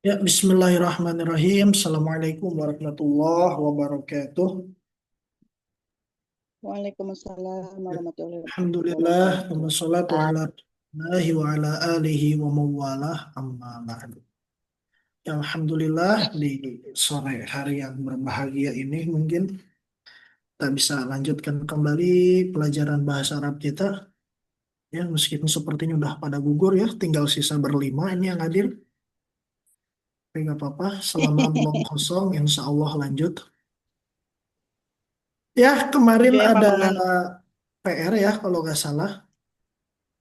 Ya, Bismillahirrahmanirrahim. Assalamualaikum warahmatullahi wabarakatuh. Waalaikumsalam Ya, warahmatullahi Alhamdulillah, wabarakatuh. wassalatu ala Allahi wa ala alihi wa mawalah amma ba'du. Ya, Alhamdulillah di sore hari yang berbahagia ini mungkin kita bisa lanjutkan kembali pelajaran bahasa Arab kita. Ya, meskipun sepertinya udah pada gugur ya, tinggal sisa berlima ini yang hadir. Tapi nggak apa-apa, selama belum kosong, insya Allah lanjut. Ya, kemarin Itu ya Pak ada Maman. PR ya kalau nggak salah.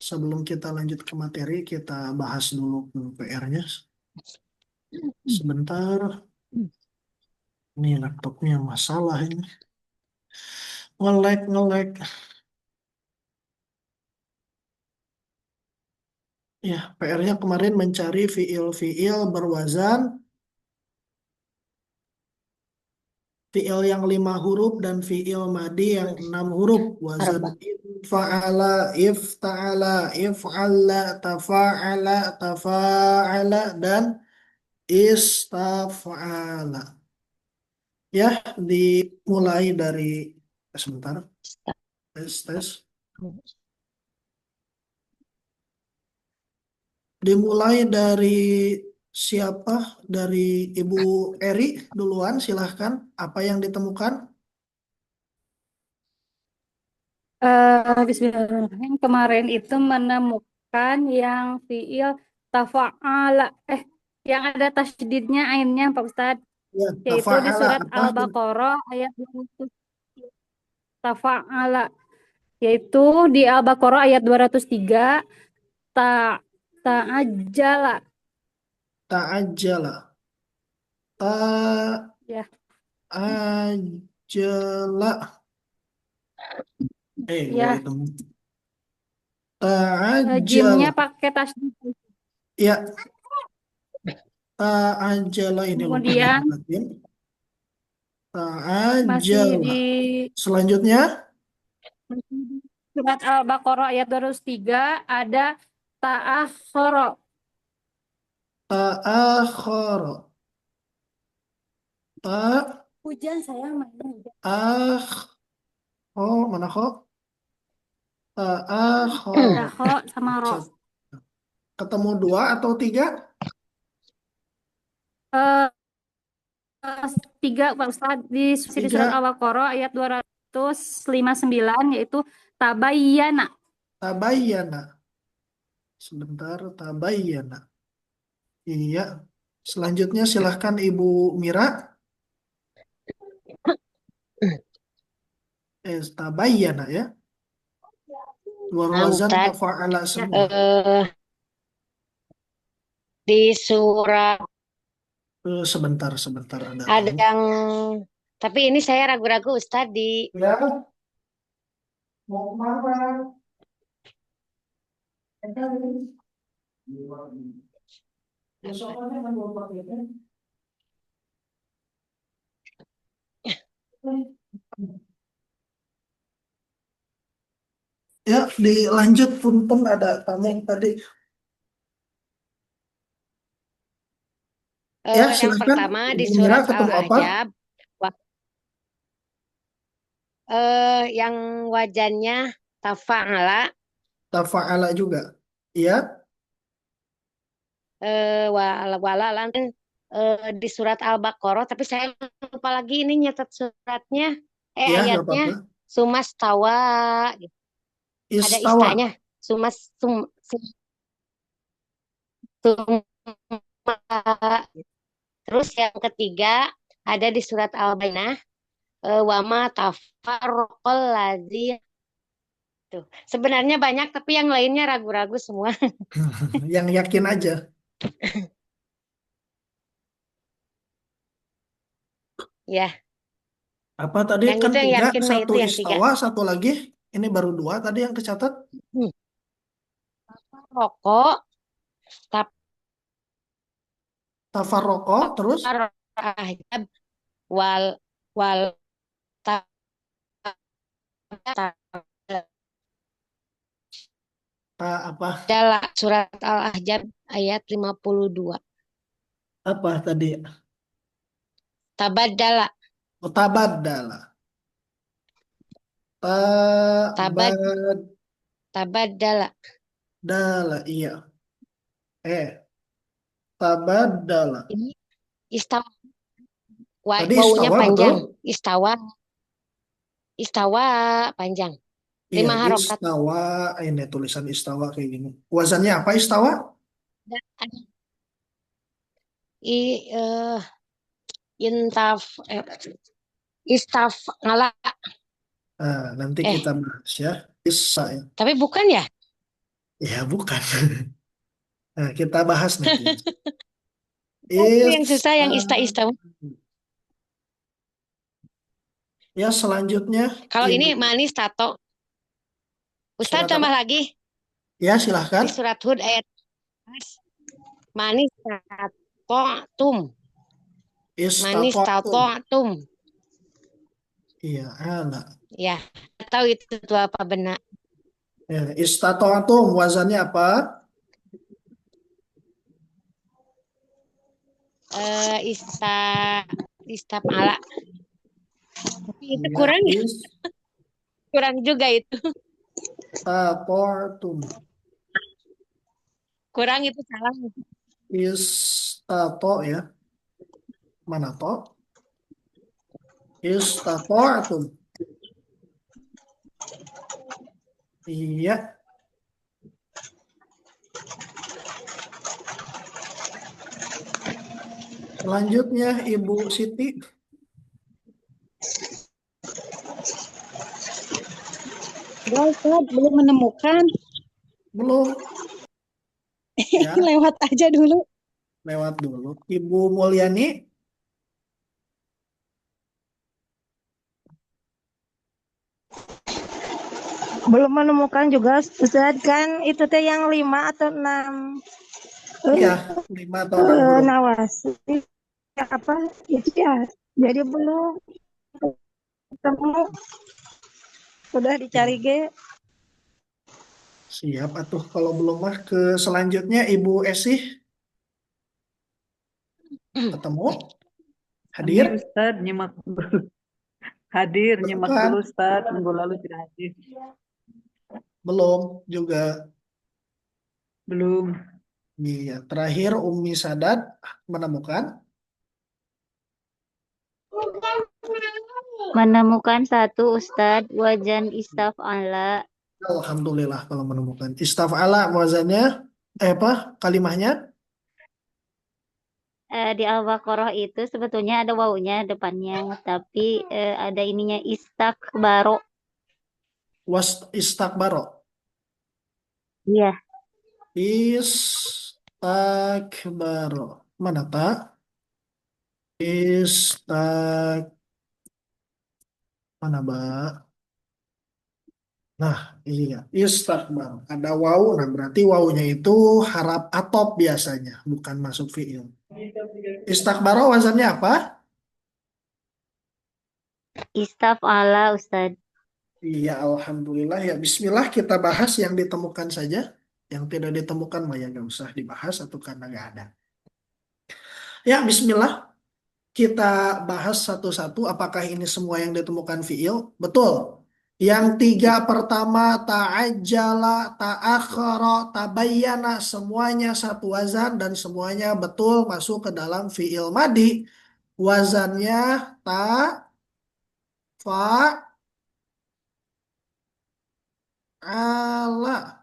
Sebelum kita lanjut ke materi, kita bahas dulu PR-nya. Sebentar, ini laptopnya masalah ini. Nge-lag, nge-lag. Ya, PR-nya kemarin mencari fiil-fiil berwazan, fiil yang 5 huruf, dan fiil madi yang 6 huruf. Wazan Arba. infa'ala, ifta'ala, if'alla, tafa'ala, tafa'ala, dan istaf'ala. Ya, dimulai dari sebentar, tes tes. Dimulai dari siapa? Dari Ibu Eri duluan, silahkan. Apa yang ditemukan? Bismillahirrahmanirrahim. Kemarin itu menemukan yang fiil tafa'ala. Yang ada tasydidnya ainnya Pak Ustadz. Ya, Yaitu di tafa'ala surat apa? Al-Baqarah ayat 200. Tafa'ala. Yaitu di Al-Baqarah ayat 203. Ta ta'ajjala. Ta'ajjala. Ya. Ta'ajjala. Gua Ya. itu. Ta'ajjala. Jimnya pakai tasydid. Ya, ta'ajjala ini lupa Kemudian dicapatin. masih Ta'ajjala. di Selanjutnya, surat Al-Baqarah ayat 203 ada ta'akhkhara. ta'akhkhara. Ta, Hujan sayang mainnya hujan. ah, oh, mana kok? Ta'akhkhara. Ada kho sama ro. Ketemu dua atau tiga? Eh, Tiga Pak Ustadz di surat Tiga. Al-Baqarah ayat 259 yaitu tabayyana. Tabayyana. Sebentar, tabayyana. Iya. Selanjutnya silahkan Ibu Mira. Tabayyana ya. Luar wazan Ustadz, tafa'ala Ya. semua. di surat Sebentar, sebentar ada ada tamu. yang, tapi ini saya ragu-ragu Ustadz di Ya, mau kemana? Besokannya kan bawa paketnya. Ya, dilanjut punten ada tamu yang tadi. Ya, yang silahkan. pertama di Ibu Mira surat ketemu apa? Al-Ahzab, yang wajannya tafa'ala, Tafa'ala juga. Iya, walalan di surat Al-Baqarah, tapi saya lupa lagi ini nyatet suratnya, iya nggak ayatnya apa-apa. sumastawa, gitu. Ada Istawa. istanya, sumas sum, terus yang ketiga ada di surat Al-Baqarah, wama tafarroqal ladzi tuh. Sebenarnya banyak tapi yang lainnya ragu-ragu semua. Yang yakin aja. Ya, Apa tadi yang kan itu yang tiga, yakin mah satu itu yang tiga. istawa, satu lagi. Ini baru dua tadi yang kecatat. Hmm. Rokok, Tafarroko, terus tafarrahjab, wal wal ta- ta- apa? adalah surat Al-Ahzab ayat 52. Apa tadi? Tabadala. Oh, tabaddala. Tabad Tabaddala. Tabadala. Iya. Tabaddala. Ini istawa. Tadi Wawunya istawa betul? panjang. Istawa. Istawa panjang. Iya, 5 harokat. istawa. Ini tulisan istawa kayak gini. Wazannya apa istawa? Ada i intaf istaf ngala. Nah, nanti kita Eh, bahas ya. Isa ya. tapi bukan ya? Ya, bukan. Nah, kita bahas nanti ya. Itu yang susah Isa. yang ista-ista. Ya, selanjutnya Kalau Ibu. ini manis tato. Ustadz Surat apa? tambah lagi Ya, di silahkan. surat Hud ayat manis tato tum. Manis tato Istata'tum. tum. Iya, ala. Ya, nggak tahu itu apa benar. Ya, istata'tum wazannya apa? Ista istapala. Tapi itu Iya, kurang ya? Kurang juga itu. istata'tum. Kurang itu salah. Istato ya. Mana to? Istata'tum. Iya. Selanjutnya Ibu Siti. Ya, Ustaz, belum menemukan. Belum. Ya, Lewat aja dulu. lewat dulu. Ibu Mulyani. Belum menemukan juga, Ustaz. Kan itu teh yang 5 atau 6 Iya, 5 atau 6 huruf. nawasi. Apa itu ya? Jadi belum ketemu. Sudah dicari Iya. ge. Siap atuh kalau belum mah ke selanjutnya Ibu Esih ketemu Kami hadir Ustadz nyimak dulu. Hadir, belum nyimak kan? dulu Ustadz. Minggu lalu tidak hadir. Belum juga. Belum. Iya, terakhir Umi Sadat menemukan. Menemukan satu Ustadz wajan istaf'ala. Alhamdulillah kalau menemukan. Istaf'ala wazannya apa? Kalimahnya? Di Al-Baqarah itu sebetulnya ada wawunya depannya, tapi ada ininya istakbaro. Was istakbaro. Iya, Istakbaro. Mana Pak? Istak mana Mbak? Nah, iya, istakbar. Ada waw, nah berarti wawunya itu harap atop biasanya, bukan masuk fiil. Istakbaro wazannya apa? istaf'ala Ustadz. Iya, alhamdulillah ya. Bismillah kita bahas yang ditemukan saja. Yang tidak ditemukan mah ya nggak usah dibahas atau karena nggak ada. Ya, Bismillah kita bahas satu-satu. Apakah ini semua yang ditemukan fiil? Betul. Yang tiga pertama ta'ajjala, ta'akhara, tabayyana semuanya satu wazan dan semuanya betul masuk ke dalam fiil madi. Wazannya ta, fa, ala.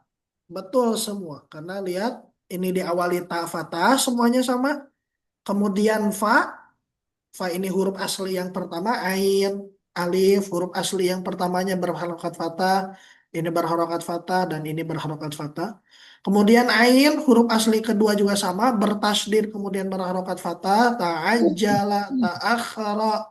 Betul semua. Karena lihat ini diawali ta fatah semuanya sama. Kemudian fa. Fa ini huruf asli yang pertama, ain, alif, huruf asli yang pertamanya berharokat fathah, ini berharokat fathah, dan ini berharokat fathah. Kemudian ain, huruf asli kedua juga sama, bertasdid, kemudian berharokat fathah, ta'ajjala, ta'akhara,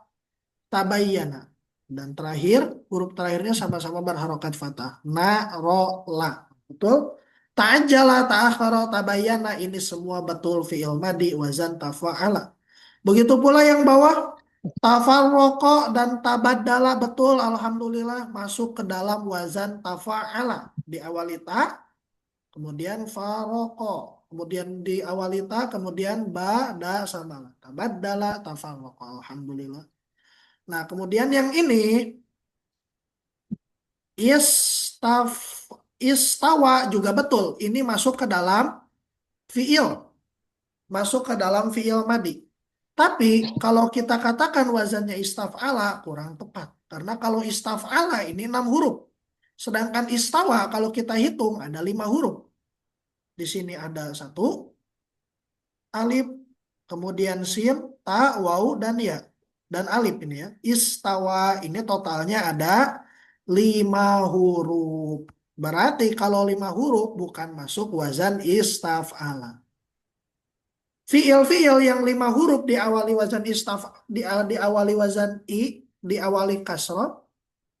tabayyana. Dan terakhir, huruf terakhirnya sama-sama berharokat fathah, na, ro, la. Betul? Ta'ajjala, ta'akhara, tabayyana, ini semua betul fi'il madi, wazan tafa'ala. Begitu pula yang bawah, tafarroko dan tabaddala betul, alhamdulillah masuk ke dalam wazan tafa'ala. Diawali ta, kemudian faroko. kemudian diawali ta, kemudian ba, da, sama la. Tabaddala, tafarraqa. Alhamdulillah. Nah, kemudian yang ini istaf istawa juga betul. Ini masuk ke dalam fiil, masuk ke dalam fiil madi. Tapi kalau kita katakan wazannya istaf'ala kurang tepat. Karena kalau istaf'ala ini 6 huruf. Sedangkan istawa kalau kita hitung ada 5 huruf. Di sini ada 1 alif, kemudian sin, ta, waw, dan ya. Dan alif ini ya. Istawa ini totalnya ada 5 huruf. Berarti kalau 5 huruf bukan masuk wazan istaf'ala. Fiil-fiil yang 5 huruf diawali wazan diawali wazan diawali kasroh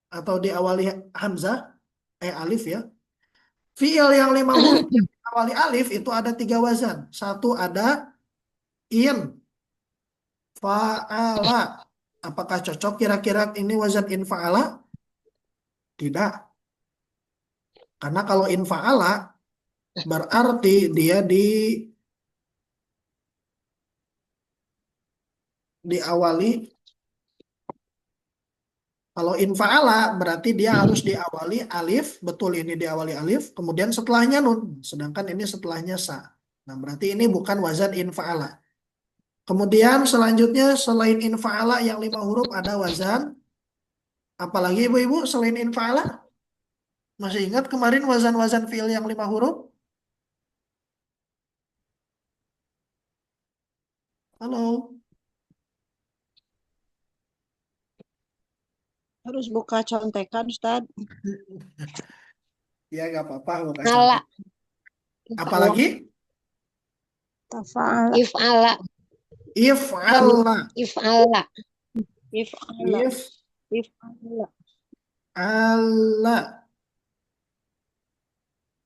atau diawali hamzah, alif ya. Fiil yang 5 huruf yang diawali alif itu ada 3 wazan. Satu ada in, fa'ala. Apakah cocok kira-kira ini wazan in fa'ala? Tidak. Karena kalau in fa'ala berarti dia diawali. Kalau in fa'ala berarti dia harus diawali alif, betul ini diawali alif, kemudian setelahnya nun, sedangkan ini setelahnya sa. Nah, berarti ini bukan wazan in fa'ala. Kemudian selanjutnya selain in fa'ala yang 5 huruf ada wazan, apalagi ibu-ibu selain in fa'ala? Masih ingat kemarin wazan-wazan fi'il yang 5 huruf? Halo? Harus buka contekan, Ustaz. Ya gak apa-apa, bukan Ala, contek. Apalagi? Tafa'ala. if'ala, If'ala. if'ala, If'ala. If'ala. If'ala.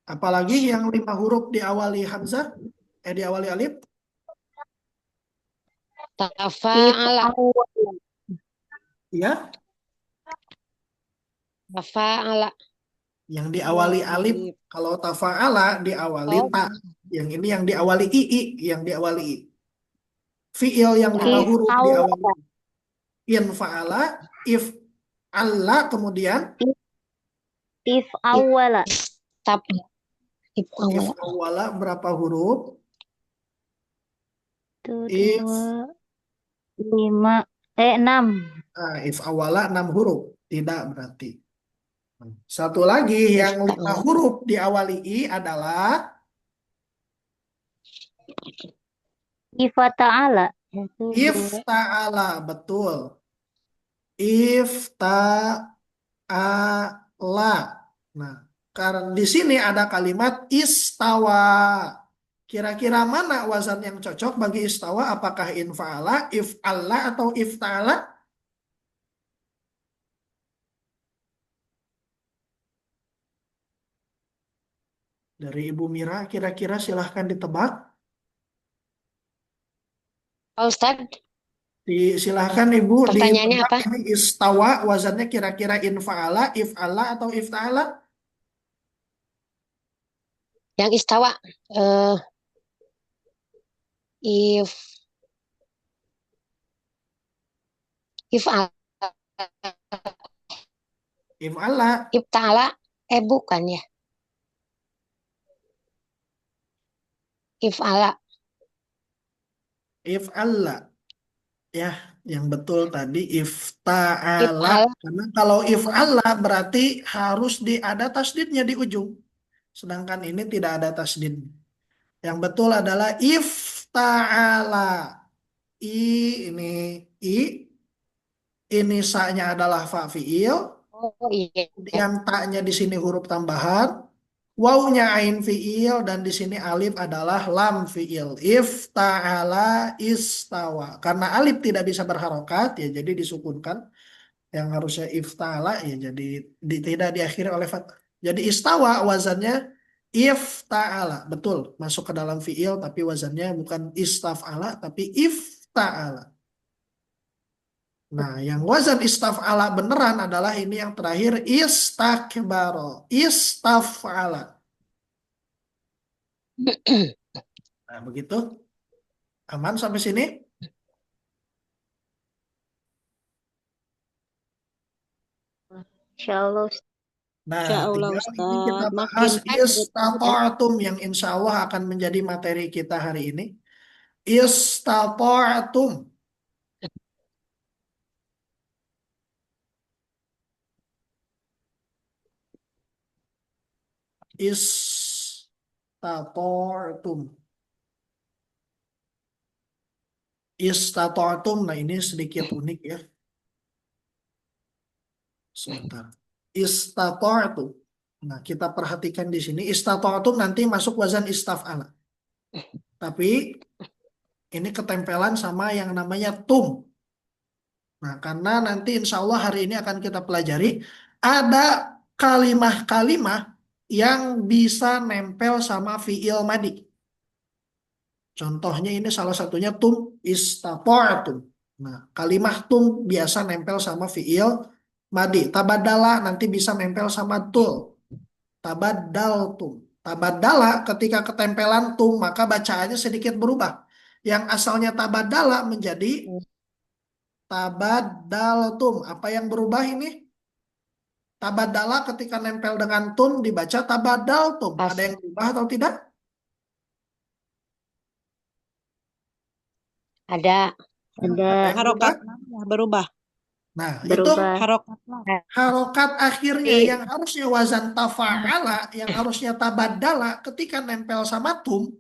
Apalagi yang 5 huruf diawali hamzah, diawali alif? tafa'ala, Ya, tafa'ala. yang diawali alif. Kalau tafa'ala diawali Oh, ta. Yang ini yang diawali yang diawali i. Fi'il yang 5 huruf diawali in fa'ala, if alla, kemudian If'awala. tap, if if'ala. awala berapa huruf? Itu If 2, 5, 6. if awala 6 huruf. Tidak berarti. Satu lagi yang 5 huruf diawali i adalah Ifata'ala. ifta'ala, betul. Ifta'ala. Nah, karena di sini ada kalimat istawa. Kira-kira mana wazan yang cocok bagi istawa? Apakah infa'ala, if'alla, atau ifta'ala? Dari Ibu Mira, kira-kira silahkan ditebak. Pak Ustad, Silahkan Ibu pertanyaannya ditebak apa? ini istawa wazannya kira-kira infa'ala, if'alla, atau ifta'ala? Yang istawa, if, if'ala, If'alla. ifta'ala, bukan ya, if'ala. If'alla. Ya, yang betul tadi ifta'ala. If'ala. Karena kalau if'alla berarti harus ada tasdidnya di ujung. Sedangkan ini tidak ada tasdid. Yang betul adalah ifta'ala. Ini i, ini sa-nya adalah fa fi'il, Oh iya. kemudian ta-nya di sini huruf tambahan, wawnya ain fi'il, dan di sini alif adalah lam fi'il. Ifta'ala istawa. Karena alif tidak bisa berharokat, ya jadi disukunkan. Yang harusnya ifta'ala, ya jadi tidak diakhiri oleh fathah. Jadi istawa wazannya ifta'ala. Betul, masuk ke dalam fi'il, tapi wazannya bukan istaf'ala, tapi ifta'ala. Nah, yang wazan istaf'ala beneran adalah ini yang terakhir istakbaro, istaf'ala. Nah, begitu. Aman sampai sini? Insya Allah, Nah, Insya Allah tinggal ini kita Ustaz. bahas Makin cerita ya. istata'tum yang insya Allah akan menjadi materi kita hari ini. Istata'tum. Istata'tum. Istata'tum. Nah, ini sedikit unik ya. Sebentar. Istata'tum. Nah, kita perhatikan di sini. Istata'tum nanti masuk wazan istaf'ala. Tapi ini ketempelan sama yang namanya tum. Nah, karena nanti insya Allah hari ini akan kita pelajari ada kalimah-kalimah yang bisa nempel sama fiil madi. Contohnya ini salah satunya tum istata'tum. Nah, kalimah tum biasa nempel sama fiil madi. Tabadala nanti bisa nempel sama tul. Tabadaltum. Tabadala ketika ketempelan tum maka bacaannya sedikit berubah. Yang asalnya tabadala menjadi tabadaltum. Apa yang berubah ini? Tabadala ketika nempel dengan tun dibaca tabadaltum. pas. Ada yang berubah atau tidak? Ada Ada ada yang berubah? Harokatnya berubah. Nah, itu berubah. Harokatnya. harokat akhirnya Tapi yang harusnya wazan tafa'ala, yang harusnya tabadala ketika nempel sama tum,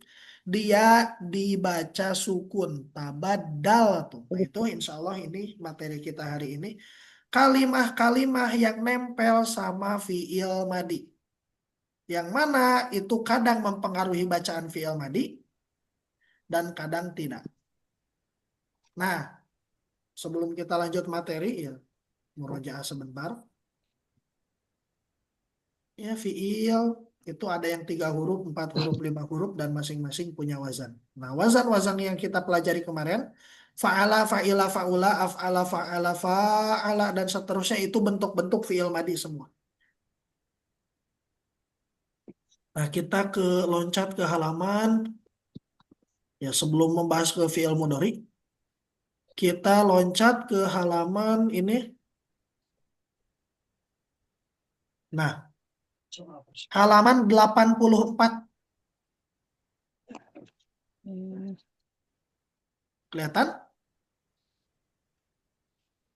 dia dibaca sukun. Tabadaltum. Nah, itu insya Allah ini materi kita hari ini. Kalimah-kalimah yang nempel sama fiil madi. Yang mana itu kadang mempengaruhi bacaan fiil madi dan kadang tidak. Nah, sebelum kita lanjut materi ya, murojaah sebentar. Ya, fiil itu ada yang 3 huruf, 4 huruf, 5 huruf dan masing-masing punya wazan. Nah, wazan-wazan yang kita pelajari kemarin, fa'ala, fa'ila, fa'ula, af'ala, fa'ala, fa'ala dan seterusnya itu bentuk-bentuk fiil madi semua. Nah, kita loncat ke halaman ya sebelum membahas ke fiil mudhari, kita loncat ke halaman ini. Nah, halaman 84. Kelihatan?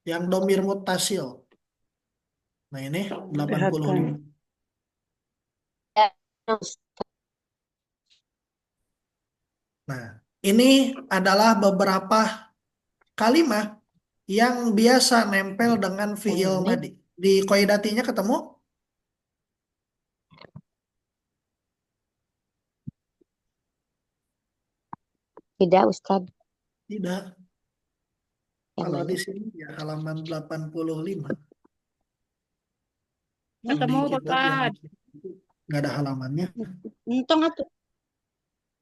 Yang domir mutasil. Nah, ini 85. Nah, ini adalah beberapa kalimat yang biasa nempel dengan fiil madi. Di qaidatinya ketemu? tidak Ustadz. Tidak. Yang Kalau mana? di sini ya halaman 85. Ketemu Di kitab yang Ustaz. nggak ada halamannya. Untung atuh.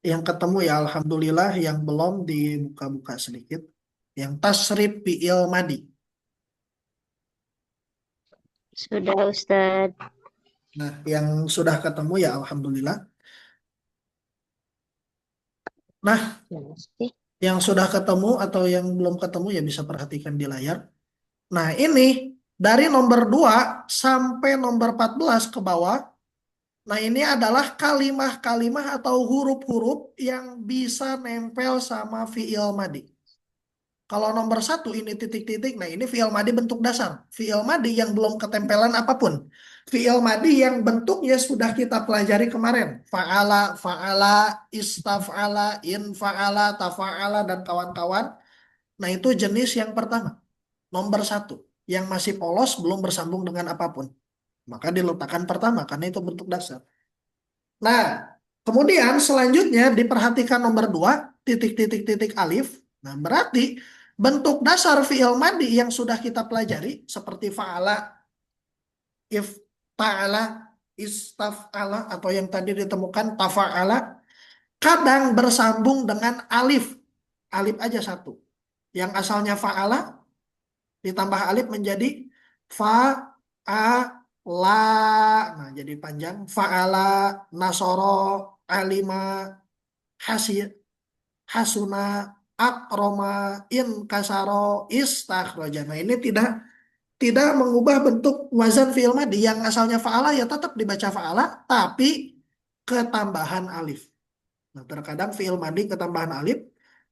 Yang ketemu ya alhamdulillah, yang belum dibuka-buka sedikit. Yang tasrif fiil madi. Sudah Ustadz. Nah, yang sudah ketemu ya alhamdulillah. Nah, Mana sih? yang sudah ketemu atau yang belum ketemu ya bisa perhatikan di layar. Nah, ini dari nomor 2 sampai nomor 14 ke bawah. Nah, ini adalah kalimah-kalimah atau huruf-huruf yang bisa nempel sama fiil madi. Kalau nomor 1 ini titik-titik, nah ini fiil madi bentuk dasar. Fiil madi yang belum ketempelan apapun. Fiil madi yang bentuknya sudah kita pelajari kemarin. Fa'ala, fa'ala, istaf'ala, infa'ala, tafa'ala, dan kawan-kawan. Nah, itu jenis yang pertama. Nomor 1. Yang masih polos belum bersambung dengan apapun. Maka diletakkan pertama karena itu bentuk dasar. Nah, kemudian selanjutnya diperhatikan nomor 2, titik-titik-titik alif. Nah, berarti bentuk dasar fi'il madi yang sudah kita pelajari seperti fa'ala, if ta'ala, istaf'ala atau yang tadi ditemukan tafa'ala kadang bersambung dengan alif. Alif aja satu. Yang asalnya fa'ala ditambah alif menjadi fa'ala. Nah, jadi panjang. Fa'ala, nasoro, alima, hasir. hasuna akroma in kasaro istakhroja. Nah, ini tidak mengubah bentuk wazan fi'il madi yang asalnya fa'ala ya tetap dibaca fa'ala tapi ketambahan alif. Nah, terkadang fi'il madi ketambahan alif.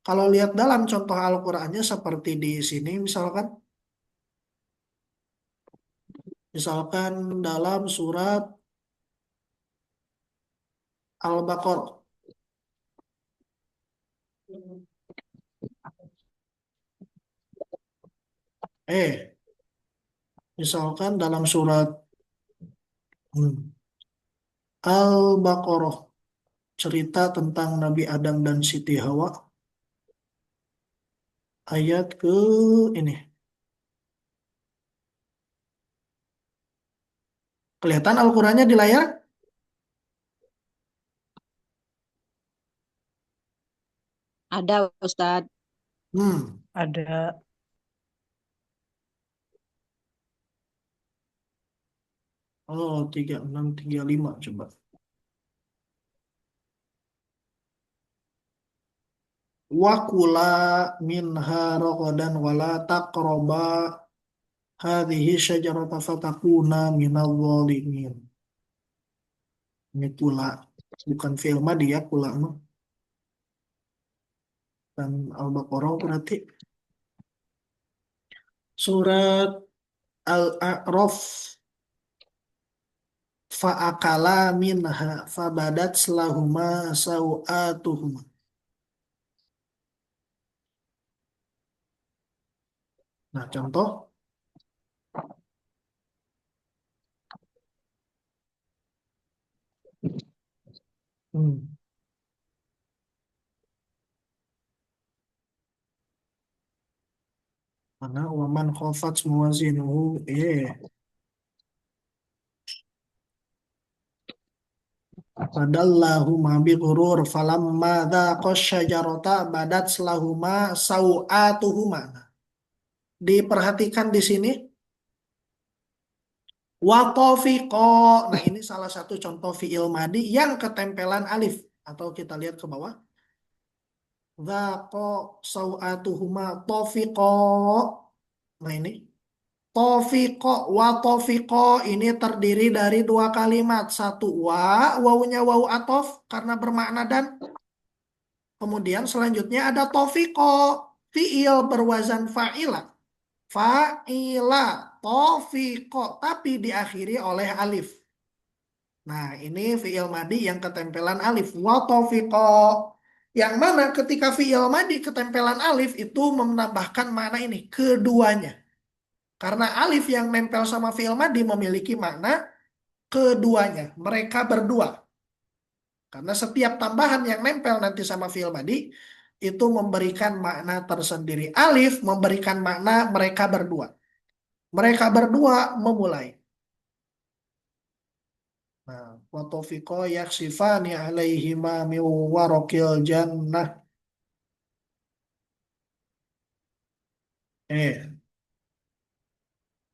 Kalau lihat dalam contoh Al-Qur'annya seperti di sini misalkan dalam surat Al-Baqarah. Misalkan dalam surat hmm, Al-Baqarah, cerita tentang Nabi Adam dan Siti Hawa, ayat ke ini. Kelihatan Al-Qur'annya di layar? Ada Ustadz. Hmm. Ada. Oh, 36, 35 coba. Wakula minha ragadan wala taqraba hadhihi syajarata fatakuna minal zalimin. Ini kula, bukan fi'il madi ya, kula mah. Dan Al-Baqarah berarti surat Al-A'raf fa'akala minha fabadat selahuma sau'atuhuma. Nah, contoh. Hmm. Mana waman khafat muwazinuhu fadallahuma bi ghurur falamma dhaqash syajarata badat lahuma sau'atuhuma. Nah, diperhatikan di sini watofiqo. Nah, ini salah satu contoh fi'il madi yang ketempelan alif. Atau kita lihat ke bawah. Dhaqo sau'atuhuma tofiqo. Nah, ini tofiqo wa tofiqo ini terdiri dari dua kalimat. Satu wawunya wawu atof karena bermakna dan. Kemudian selanjutnya ada tofiqo, fi'il berwazan fa'ila. Fa'ila, tofiqo, tapi diakhiri oleh alif. Nah, ini fi'il madi yang ketempelan alif. Wa tofiqo. Yang mana ketika fi'il madi ketempelan alif itu menambahkan makna ini, keduanya. Karena alif yang nempel sama fi'il madi memiliki makna keduanya. Mereka berdua. Karena setiap tambahan yang nempel nanti sama fi'il madi itu memberikan makna tersendiri. Alif memberikan makna mereka berdua. Mereka berdua memulai. Nah, wa taufiqa yaksifani alaihima min waraqil jannah.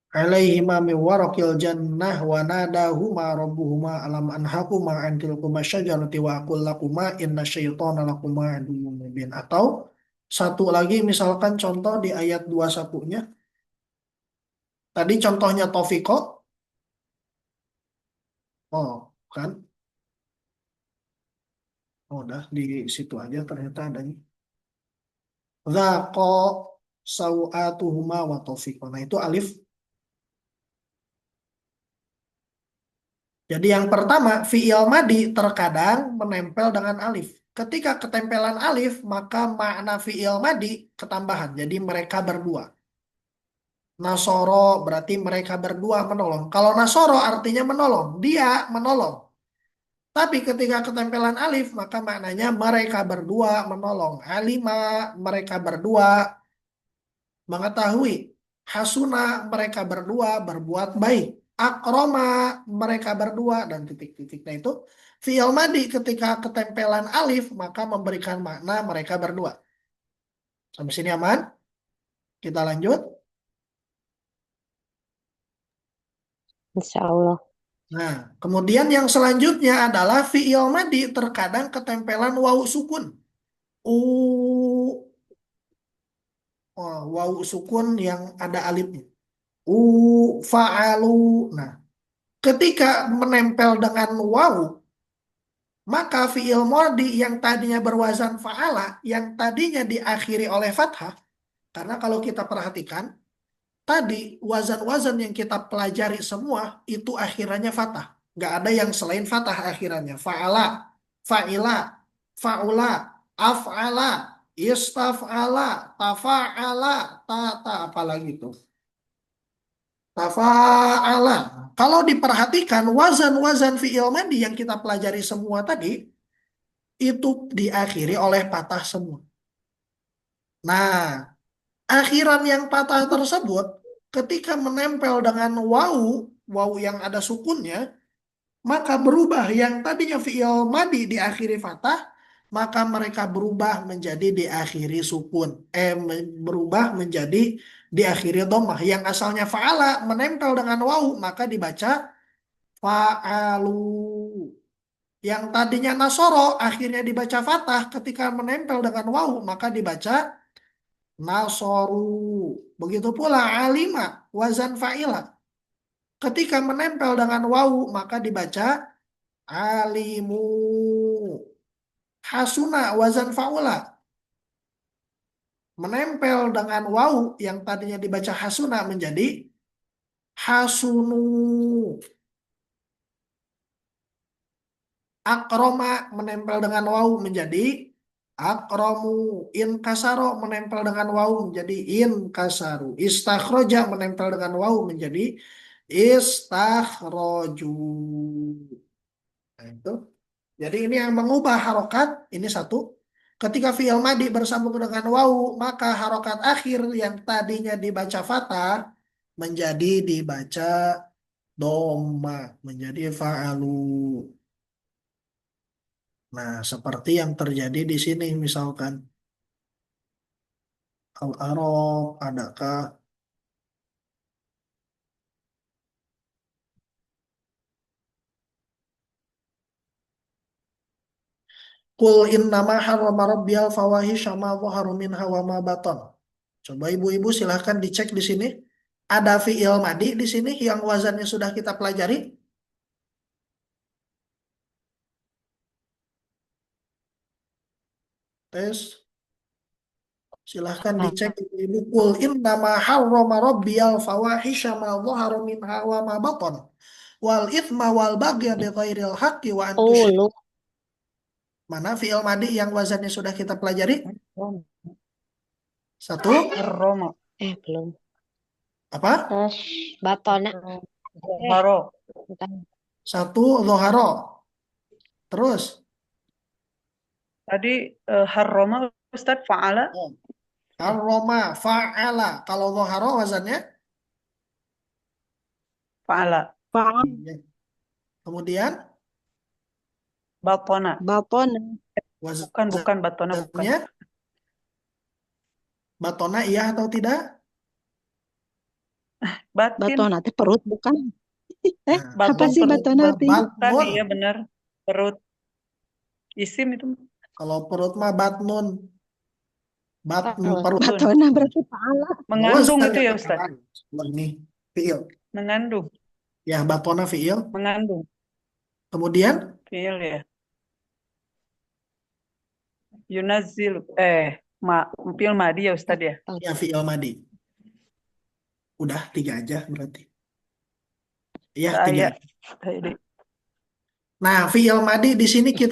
Alaihima min waraqil jannah wa nadahuma rabbuhuma alam anhakuma an tilkuma syajarati wa aqul lakuma inna syaitana lakuma aduwwun mubin. Atau satu lagi misalkan contoh di ayat 21-nya. Tadi contohnya Taufiqo. Oh, kan? Oh, udah di situ aja ternyata adanya. Zaqa sau'atuhuma wa taufiqo. Nah, itu alif. Jadi yang pertama, fi'il madi terkadang menempel dengan alif. Ketika ketempelan alif, maka makna fi'il madi ketambahan. Jadi mereka berdua. Nasoro berarti mereka berdua menolong. Kalau nasoro artinya menolong. Dia menolong. Tapi ketika ketempelan alif, maka maknanya mereka berdua menolong. Alima, mereka berdua mengetahui. Hasuna, mereka berdua berbuat baik. Akroma, mereka berdua, dan titik-titik. Nah, itu fi'il madi ketika ketempelan alif, maka memberikan makna mereka berdua. Sampai sini aman? Kita lanjut. Insya Allah. Nah, kemudian yang selanjutnya adalah fi'il madi terkadang ketempelan wawu sukun. Waw sukun yang ada alifnya. Fa'alu. Nah, ketika menempel dengan waw, maka fi'il modi yang tadinya berwazan fa'ala, yang tadinya diakhiri oleh fathah, karena kalau kita perhatikan, tadi wazan-wazan yang kita pelajari semua itu akhirannya fathah. Nggak ada yang selain fathah akhirannya. Fa'ala, fa'ila, fa'ula, af'ala, istaf'ala, tafa'ala, tata, apalagi itu. Tafa'ala. Kalau diperhatikan wazan-wazan fi'il madi yang kita pelajari semua tadi itu diakhiri oleh patah semua. Nah, akhiran yang patah tersebut ketika menempel dengan waw yang ada sukunnya, maka berubah yang tadinya fi'il madi diakhiri fathah, maka mereka berubah menjadi diakhiri sukun. Berubah menjadi diakhiri dhammah. Yang asalnya fa'ala menempel dengan waw, maka dibaca fa'alu. Yang tadinya nasoro akhirnya dibaca fathah, ketika menempel dengan waw, maka dibaca nasoru. Begitu pula alima, wazan fa'ila. Ketika menempel dengan waw, maka dibaca alimu. Hasuna, wazan fa'ula. Menempel dengan waw yang tadinya dibaca hasuna menjadi hasunu. Akroma menempel dengan waw menjadi akromu. Inkasaro menempel dengan waw menjadi inkasaru. Istakhroja menempel dengan waw menjadi istakhroju. Nah, itu. Jadi ini yang mengubah harokat, ini satu. Ketika fi'il madi bersambung dengan waw, maka harokat akhir yang tadinya dibaca fathah menjadi dibaca doma, menjadi fa'alu. Nah, seperti yang terjadi di sini misalkan al-arab, adakah Qul innama harrama rabbiyal fawahisha ma dhahara minha wa ma batan. Coba ibu-ibu silahkan dicek di sini. Ada fi'il madi di sini yang wazannya sudah kita pelajari. Tes. Silahkan dicek ibu-ibu. Qul innama harrama rabbiyal fawahisha ma dhahara minha wa ma batan. Wal ithma wal bagya bi ghairil haqqi wa an tusyriku. Lu. Mana fi'il madi yang wazannya sudah kita pelajari? Satu, Roma. Belum. apa? Batona. Haro. Bukan. Satu, loharo. Terus, Tadi harroma Ustadz fa'ala. harroma, fa'ala. Kalau loharo wazannya? Fa'ala. Iya. Kemudian, Batona. Batona. Bukan batona, bukan. wazannya? Batona iya atau tidak? Batin. Batona teh perut bukan? Nah, Apa Batun sih perut. batona teh? Bukan, batnun. iya benar. Perut. Isim itu. Kalau perut mah batnun. Perut. Perut. Batona berarti pala. Mengandung Wazan itu ya yang Ustadz. sekarang. Ini fi'il. Mengandung. Ya, batona fi'il. Mengandung. Kemudian, Fiil ya. Yunazil. Fiil madi ya Ustadz ya. ya fi'il madi. Udah, 3 aja berarti. Ya, 3. Saya. Nah, fi'il madi di sini kita